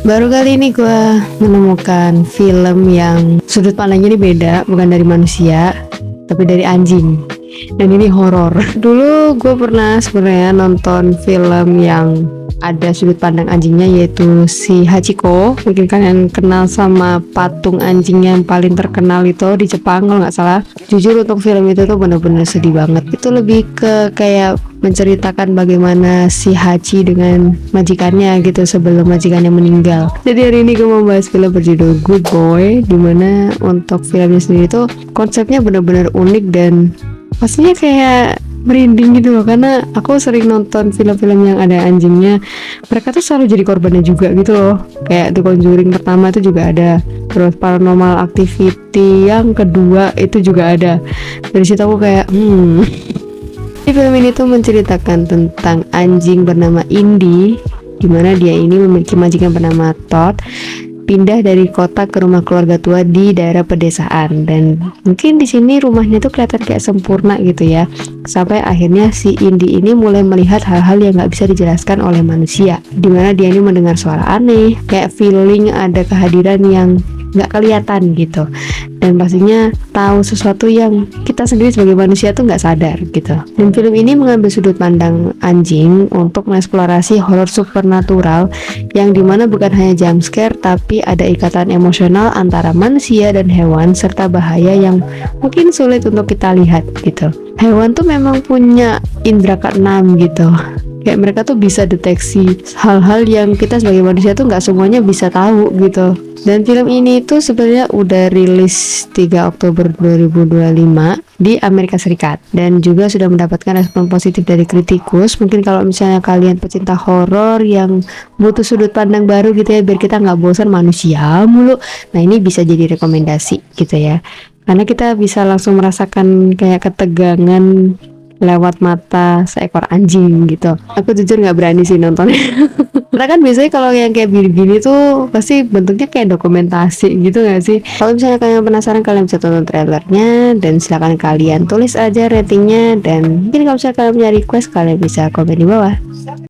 Baru kali ini gue menemukan film yang sudut pandangnya ini beda, bukan dari manusia, tapi dari anjing. Dan ini horor. Dulu gue pernah sebenarnya nonton film yang ada sudut pandang anjingnya, yaitu si Hachiko. Mungkin kalian kenal sama patung anjing yang paling terkenal itu di Jepang kalau nggak salah. Jujur untuk film itu tuh bener-bener sedih banget. Itu lebih ke kayak menceritakan bagaimana si Hachi dengan majikannya gitu sebelum majikannya meninggal. Jadi hari ini gue mau bahas film berjudul Good Boy, dimana untuk filmnya sendiri tuh konsepnya benar-benar unik dan pastinya kayak merinding gitu loh, karena aku sering nonton film-film yang ada anjingnya, mereka tuh selalu jadi korbannya juga gitu loh. Kayak The Conjuring pertama itu juga ada, terus Paranormal Activity yang kedua itu juga ada. Dari situ aku kayak Di film ini tuh menceritakan tentang anjing bernama Indy, dimana dia ini memiliki majikan bernama Todd, pindah dari kota ke rumah keluarga tua di daerah pedesaan, dan mungkin di sini rumahnya tuh kelihatan kayak sempurna gitu ya, sampai akhirnya si Indy ini mulai melihat hal-hal yang nggak bisa dijelaskan oleh manusia, dimana dia ini mendengar suara aneh, kayak feeling ada kehadiran yang nggak kelihatan gitu, dan pastinya tahu sesuatu yang kita sendiri sebagai manusia tuh nggak sadar gitu. Dan film ini mengambil sudut pandang anjing untuk mengeksplorasi horor supernatural yang dimana bukan hanya jump scare, tapi ada ikatan emosional antara manusia dan hewan serta bahaya yang mungkin sulit untuk kita lihat gitu. Hewan tuh memang punya indera keenam gitu, kayak mereka tuh bisa deteksi hal-hal yang kita sebagai manusia tuh nggak semuanya bisa tahu gitu. Dan film ini tuh sebenarnya udah rilis 3 Oktober 2025 di Amerika Serikat, dan juga sudah mendapatkan respon positif dari kritikus. Mungkin kalau misalnya kalian pecinta horor yang butuh sudut pandang baru gitu ya, biar kita nggak bosan manusia mulu, nah ini bisa jadi rekomendasi gitu ya, karena kita bisa langsung merasakan kayak ketegangan lewat mata seekor anjing gitu. Aku jujur nggak berani sih nontonnya. Karena kan biasanya kalau yang kayak gini-gini tuh pasti bentuknya kayak dokumentasi gitu nggak sih? Kalau misalnya kalian penasaran, kalian bisa tonton trailernya, dan silakan kalian tulis aja ratingnya, dan mungkin kalau misalnya kalian punya request, kalian bisa komen di bawah.